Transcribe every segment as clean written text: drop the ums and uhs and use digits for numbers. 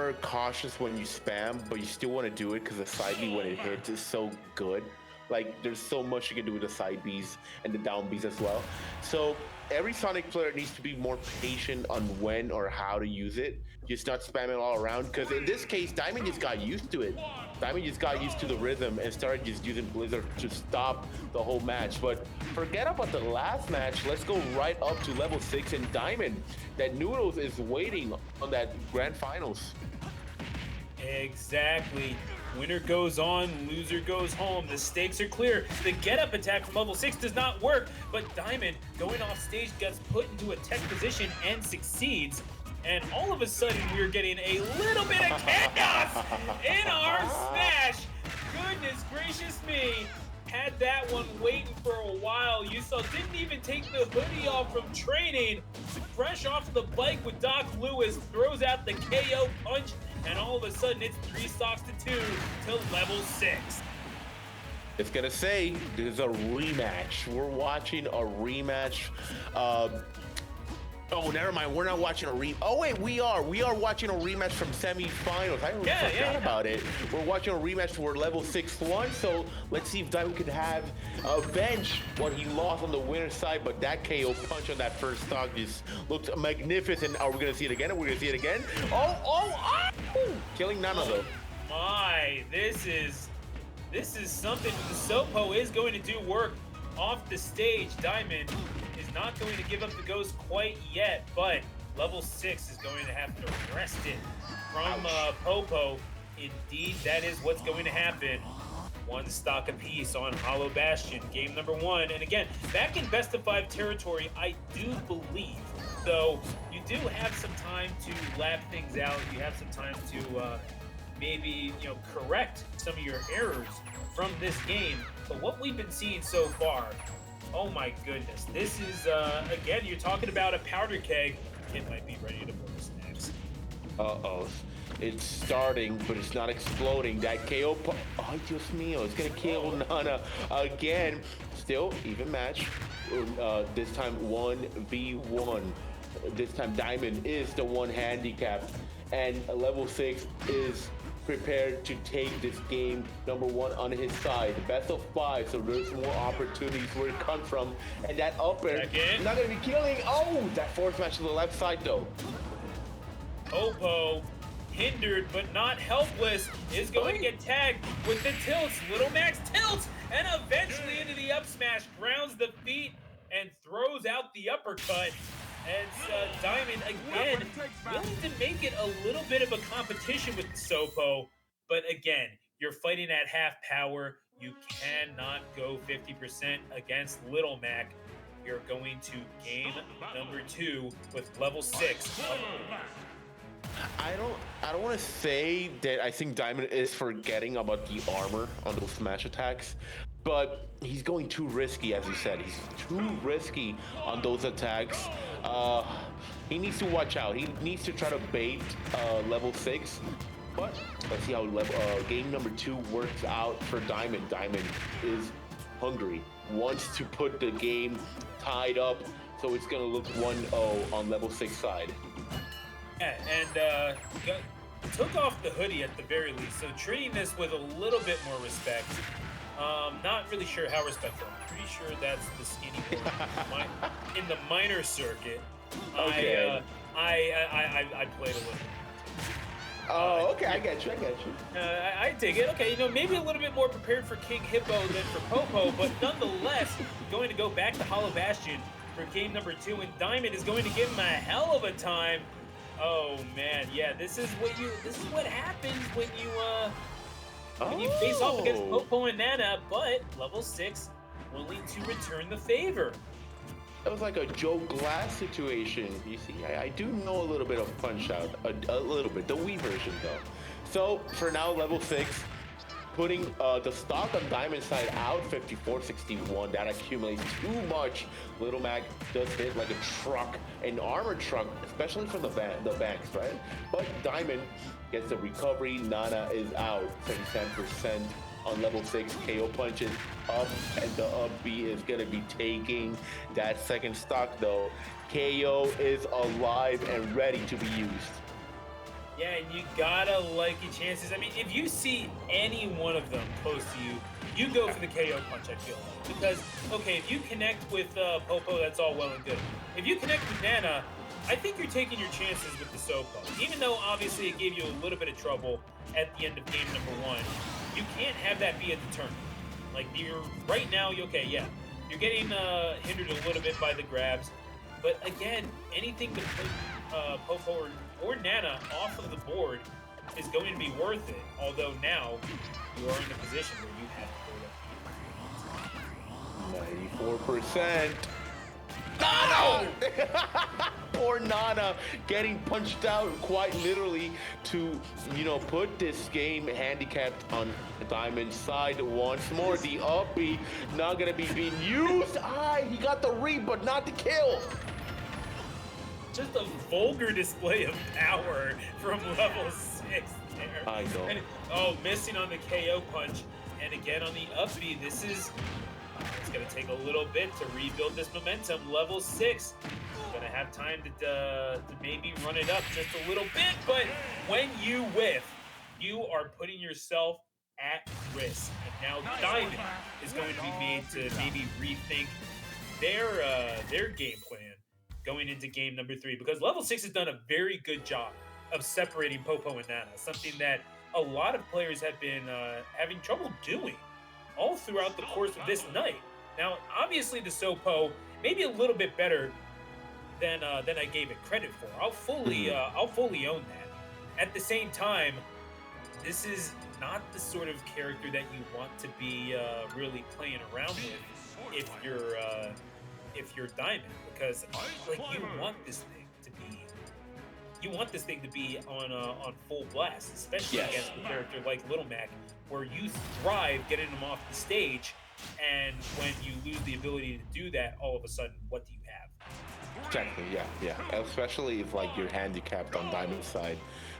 more cautious when you spam, but you still want to do it because the side B when it hits is so good. Like there's so much you can do with the side Bs and the down Bs as well. So every Sonic player needs to be more patient on when or how to use it. Just not spam it all around. Because in this case, Diamond just got used to it. Diamond just got used to the rhythm and started just using Blizzard to stop the whole match. But forget about the last match. Let's go right up to level 6 and Diamond. That Noodles is waiting on that grand finals. Exactly. Winner goes on, loser goes home. The stakes are clear. The get-up attack from level 6 does not work, but Diamond, going off stage, gets put into a tech position and succeeds. And all of a sudden, we're getting a little bit of chaos in our smash. Goodness gracious me. Had that one waiting for a while. You saw, didn't even take the hoodie off from training. Fresh off the bike with Doc Lewis, throws out the KO punch, and all of a sudden it's 3 stocks to 2 to level 6. It's gonna say there's a rematch. We're watching a rematch. Oh, never mind. We're not watching a Oh wait, we are. We are watching a rematch from semifinals. I forgot about it. We're watching a rematch for level 6-1. So let's see if Diamond could have avenge what he lost on the winner's side. But that KO punch on that first stock just looked magnificent. Are we gonna see it again? Are we gonna see it again? Oh! Killing Nana though. My, this is something. The Sopo is going to do work off the stage. Diamond is not going to give up the ghost quite yet, but level 6 is going to have to wrest it from Popo. Indeed, that is what's going to happen. 1 stock apiece on Hollow Bastion, game number 1. And again, back in best of 5 territory, I do believe, though you do have some time to lap things out. You have some time to maybe, correct some of your errors from this game. But what we've been seeing so far, oh my goodness. This is, again, you're talking about a powder keg. It might be ready to burst next. Uh-oh. It's starting, but it's not exploding. That KO... Oh, Dios mío. It's going to kill Nana again. Still, even match. This time, 1v1. This time, Diamond is the one handicapped. And level 6 is prepared to take this game number 1 on his side. Best of 5, so there's more opportunities where it comes from. And that upper, not gonna be killing. Oh, that fourth match to the left side though. Popo, hindered but not helpless, is going to get tagged with the tilts. Little Max tilts and eventually into the up smash, grounds the feet and throws out the uppercut. And Diamond, again, willing to make it a little bit of a competition with Sopo. But again, you're fighting at half power. You cannot go 50% against Little Mac. You're going to game number 2 with level 6. I don't want to say that I think Diamond is forgetting about the armor on those smash attacks, but he's going too risky, as you said. He's too risky on those attacks. He needs to watch out. He needs to try to bait level 6. But let's see how game number 2 works out for Diamond. Diamond is hungry, wants to put the game tied up, so it's going to look 1-0 on level 6 side. Yeah, and took off the hoodie at the very least, so treating this with a little bit more respect. Not really sure how respectful. I'm pretty sure that's the skinny one in the minor circuit. Okay. I played a little. Oh, okay, I get you. I dig it. Okay, maybe a little bit more prepared for King Hippo than for Popo, but nonetheless, going to go back to Hollow Bastion for game number 2, and Diamond is going to give him a hell of a time. Oh man, yeah, this is what happens when you face off against Popo and Nana, but level 6 willing to return the favor. That was like a Joe Glass situation. You see, I do know a little bit of Punch Out, a little bit, the Wii version though. So for now, level 6, putting the stock on Diamond side out, 54-61. That accumulates too much. Little Mac does hit like a truck, an armored truck, especially from the banks, right? But Diamond gets the recovery. Nana is out, 77% on level 6. KO punches up, and the up B is gonna be taking that second stock though. KO is alive and ready to be used. Yeah, and you gotta like your chances. I mean, if you see any one of them close to you, you go for the KO punch, I feel like. Because, okay, if you connect with Popo, that's all well and good. If you connect with Nana, I think you're taking your chances with the Sopo. Even though, obviously, it gave you a little bit of trouble at the end of game number 1, you can't have that be a deterrent. Like, you're, right now, okay, yeah, you're getting hindered a little bit by the grabs. But, again, anything to put Popo or Nana off of the board is going to be worth it. Although now you are in a position where you have to go up. 94%. Nana! Poor Nana getting punched out quite literally to, put this game handicapped on Diamond's side once more. The up B not going to be being used. He got the read, but not the kill. Just a vulgar display of power from level 6 there. I know. And, missing on the KO punch. And again on the up B, this is... It's going to take a little bit to rebuild this momentum. Level 6. Going to have time to maybe run it up just a little bit. But when you whiff, you are putting yourself at risk. And now Diamond is going to be made to maybe rethink their game plan going into game number 3, because level 6 has done a very good job of separating Popo and Nana, something that a lot of players have been having trouble doing all throughout the course of this night. Now, obviously, the Sopo maybe a little bit better than I gave it credit for. I'll fully own that. At the same time, this is not the sort of character that you want to be really playing around with if you're Diamond, because like you want this thing to be on full blast, especially against a character like Little Mac, where you thrive getting him off the stage, and when you lose the ability to do that, all of a sudden, what do you have? Exactly, yeah. Especially if like you're handicapped on Diamond's side.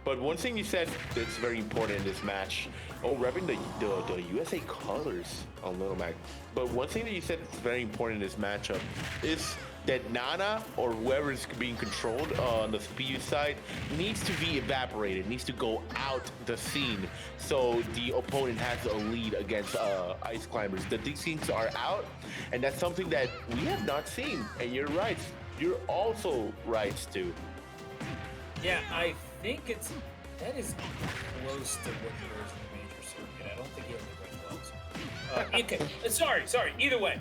But one thing you said that's very important in this match, repping the USA colors on Little Mac. But one thing that you said that's very important in this matchup is that Nana or whoever is being controlled on the PU side needs to be evaporated, needs to go out the scene, so the opponent has a lead against Ice Climbers. That these things are out, and that's something that we have not seen. And you're right. You're also right, Stu. Yeah, I think that is close to what he was in the major circuit. I don't think he had the right gloves. Okay, sorry. Either way,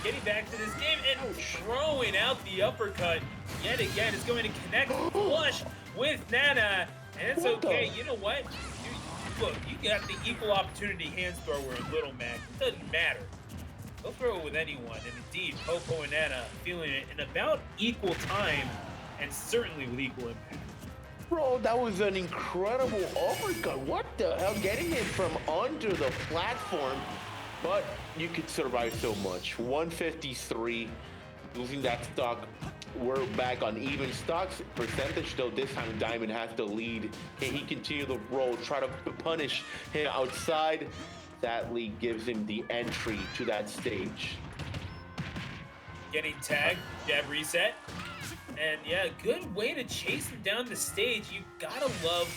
getting back to this game and throwing out the uppercut yet again is going to connect flush with Nana, and it's okay. You know what? Look, you got the equal opportunity hands thrower in Little Mac. It doesn't matter. They'll throw it with anyone, and indeed, Popo and Nana feeling it in about equal time, and certainly with equal impact. Bro, that was an incredible uppercut. What the hell? Getting it from under the platform. But you could survive so much. 153, losing that stock. We're back on even stocks percentage, though this time Diamond has the lead. Can he continue the roll, try to punish him outside? Sadly gives him the entry to that stage. Getting tagged, jab reset. And yeah, good way to chase him down the stage. You gotta love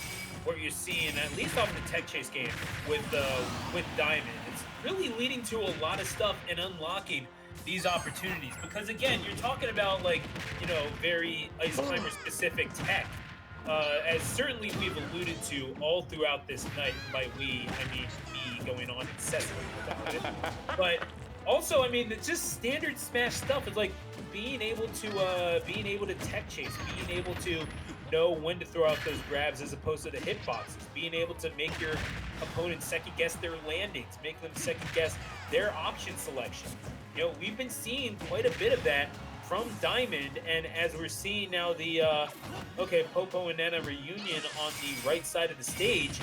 what you're seeing, at least off the tech chase game with Diamond. It's really leading to a lot of stuff and unlocking these opportunities. Because again, you're talking about very Ice Climber specific tech. As certainly we've alluded to all throughout this night. By we, I mean me going on incessantly about it. But also, I mean, it's just standard Smash stuff. It's like being able to tech chase, being able to know when to throw out those grabs as opposed to the hitboxes, being able to make your opponent second guess their landings, make them second guess their option selection. We've been seeing quite a bit of that from Diamond, and as we're seeing now the Popo and Nana reunion on the right side of the stage.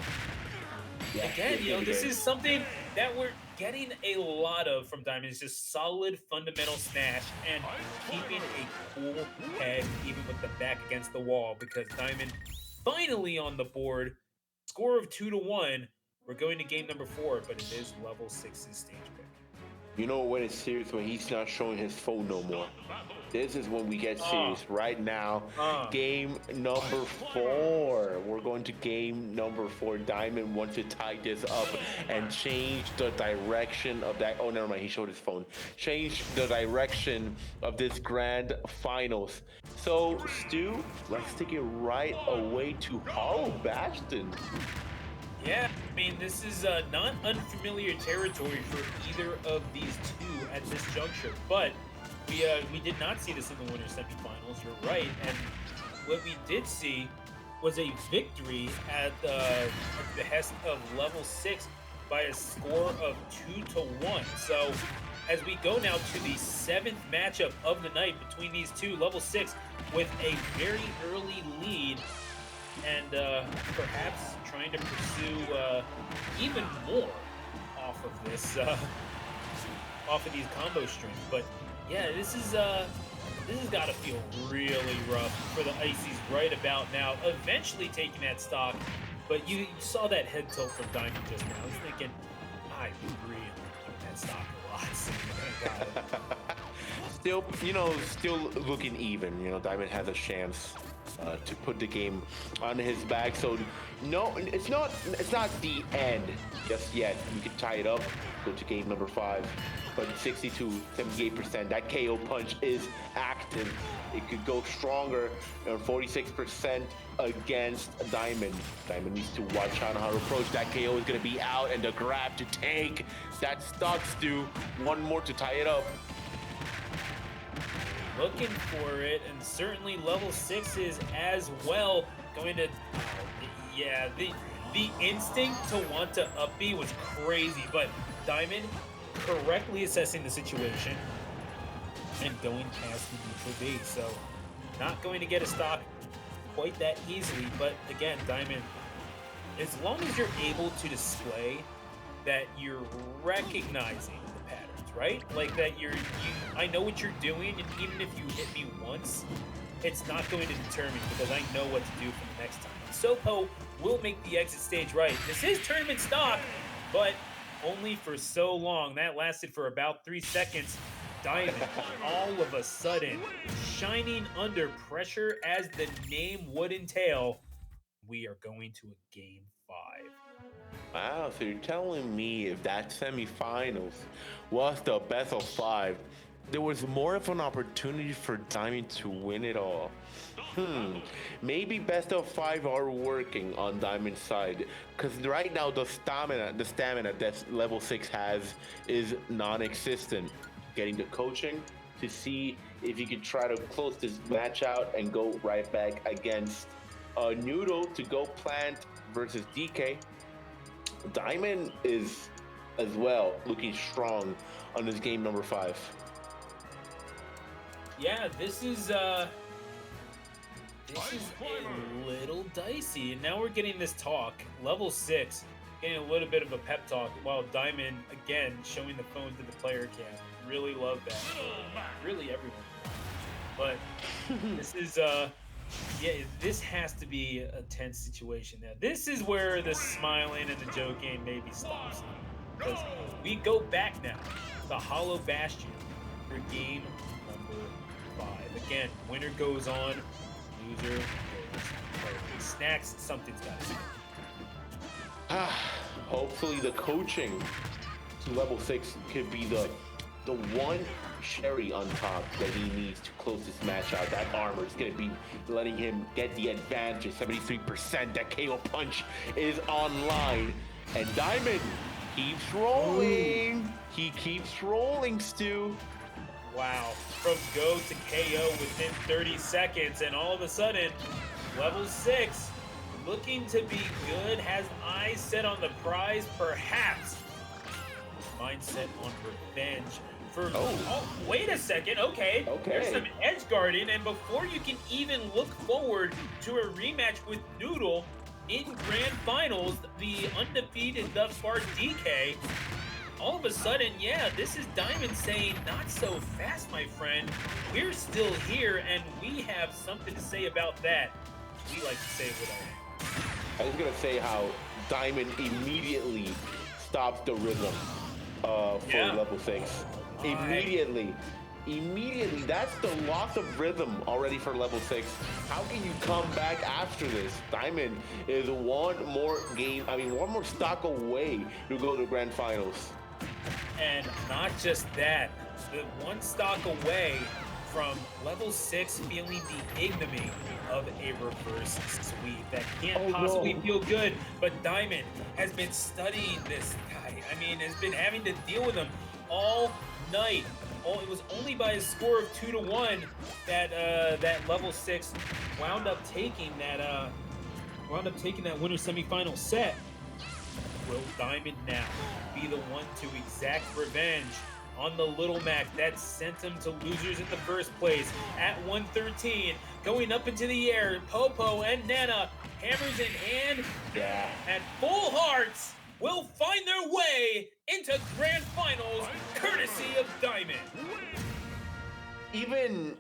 Yeah, again, this is something that we're getting a lot of from Diamond. It's just solid fundamental smash and keeping a cool head even with the back against the wall, because Diamond finally on the board. Score of 2-1. We're going to game number 4, but it is level 6's stage pick. You know when it's serious when he's not showing his phone no more. This is when we get serious. Right now, game number 4. We're going to game number 4. Diamond wants to tie this up and change the direction of that. Oh, never mind. He showed his phone. Change the direction of this grand finals. So, Stu, let's take it right away to Hollow Bastion. Yeah, I mean, this is not unfamiliar territory for either of these two at this juncture, but we did not see this in the winter semifinals. You're right, and what we did see was a victory at the behest of level 6 by a score of 2-1. So as we go now to the 7th matchup of the night between these two, level 6 with a very early lead, and perhaps trying to pursue even more off of this, off of these combo strings. But yeah, this has got to feel really rough for the Ices right about now. Eventually taking that stock, but you saw that head tilt from Diamond just now. I was thinking, I really like that stock a lot. Thank God. Still looking even. Diamond has a chance to put the game on his back. So no, it's not the end just yet. We could tie it up, go to game number 5. But 62-78%, that KO punch is active. It could go stronger. 46% against Diamond. Diamond needs to watch out how to approach. That KO is going to be out, and the grab to take. That stock, Stu. One more to tie it up. Looking for it, and certainly level 6 is as well going to. Yeah, the instinct to want to up B was crazy, but Diamond correctly assessing the situation and going past the neutral B. So not going to get a stock quite that easily, but again, Diamond, as long as you're able to display that you're recognizing the patterns, right? Like that I know what you're doing, and even if you hit me once, it's not going to deter me because I know what to do for the next time. Sopo will make the exit stage right. This is tournament stock, but only for so long. That lasted for about 3 seconds. Diamond, all of a sudden, shining under pressure as the name would entail. We are going to a game 5. Wow, so you're telling me if that semifinals was the best of 5, there was more of an opportunity for Diamond to win it all. Maybe best of 5 are working on Diamond's side, because right now the stamina that level 6 has is non-existent. Getting the coaching to see if you could try to close this match out and go right back against Noodle to go Plant versus DK. Diamond is as well looking strong on this game number 5. Yeah, this is a little dicey, and now we're getting this talk. Level 6, getting a little bit of a pep talk, while Diamond, again, showing the phone to the player cam. Really love that. Really everyone. But this is, this has to be a tense situation now. This is where the smiling and the joking maybe stops. Because we go back now to Hollow Bastion for game number 5. Again, winner goes on, loser goes home. Snacks, something's got to be. Hopefully the coaching to level 6 could be the one cherry on top that he needs to close this match out. That armor is going to be letting him get the advantage. 73%, that KO punch is online. And Diamond keeps rolling. He keeps rolling, Stu. Wow, from go to KO within 30 seconds, and all of a sudden, level 6, looking to be good, has eyes set on the prize, perhaps. Mindset on revenge. Oh, wait a second, okay. There's some edge guarding, and before you can even look forward to a rematch with Noodle in Grand Finals, the undefeated thus far DK, all of a sudden, yeah, this is Diamond saying, not so fast, my friend. We're still here, and we have something to say about that. We like to say it with our hands. I was going to say how Diamond immediately stops the rhythm. for Yeah. level 6. My. Immediately, that's the loss of rhythm already for level 6. How can you come back after this? Diamond is one more stock away to go to grand finals. And not just that, the one stock away from level 6 feeling the ignominy of a reverse sweep. That can't possibly feel good, but Diamond has been studying this guy. I mean, has been having to deal with him all night. It was only by a score of 2-1 that that level 6 wound up taking that winner semifinal set. Will Diamond now be the one to exact revenge on the Little Mac that sent him to losers in the first place? At 113, going up into the air, Popo and Nana, hammers in hand, at full hearts, will find their way into grand finals, courtesy of Diamond. Even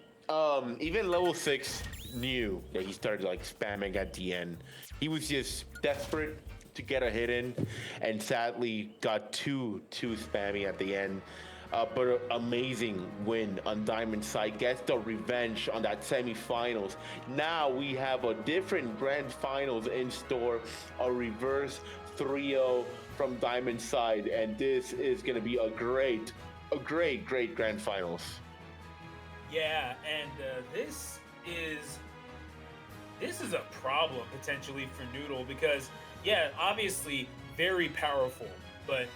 level 6 knew that he started like spamming at the end. He was just desperate to get a hit in, and sadly got too spammy at the end. But an amazing win on Diamond's side, gets the revenge on that semifinals. Now we have a different grand finals in store, a reverse 3-0 from Diamond's side, and this is going to be a great grand finals. Yeah, and this is a problem potentially for Noodle because, yeah, obviously very powerful, but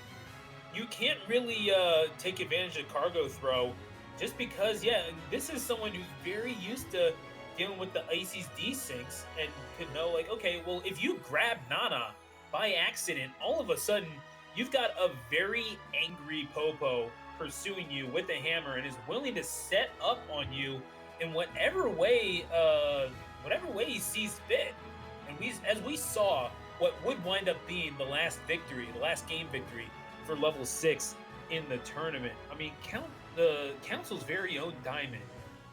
you can't really take advantage of cargo throw just because, yeah, this is someone who's very used to dealing with the Icy's desyncs and could know, like, okay, well, if you grab Nana by accident, all of a sudden you've got a very angry Popo pursuing you with a hammer and is willing to set up on you in whatever way he sees fit. And as we saw, what would wind up being the last game victory for level 6 in the tournament. I mean, the Council's very own Diamond,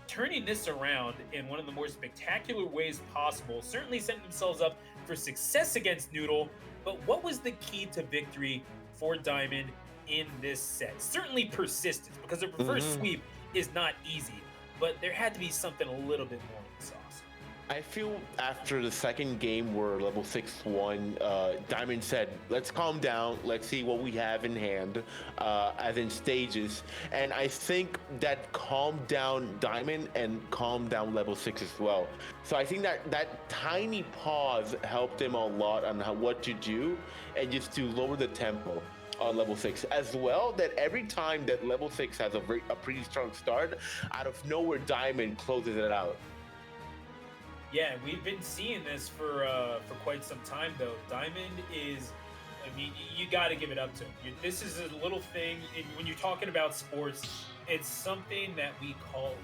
turning this around in one of the more spectacular ways possible, certainly setting themselves up for success against Noodle. But what was the key to victory for Diamond in this set? Certainly persistence, because a reverse sweep is not easy, but there had to be something a little bit more in the sauce. I feel after the second game where level 6 won, Diamond said, let's calm down, let's see what we have in hand, as in stages. And I think that calmed down Diamond and calmed down level 6 as well. So I think that tiny pause helped him a lot on what to do and just to lower the tempo on level 6 as well. That every time that level 6 has a pretty strong start, out of nowhere Diamond closes it out. Yeah, we've been seeing this for quite some time, though. Diamond is, I mean, you got to give it up to him. This is a little thing, when you're talking about sports, it's something that we call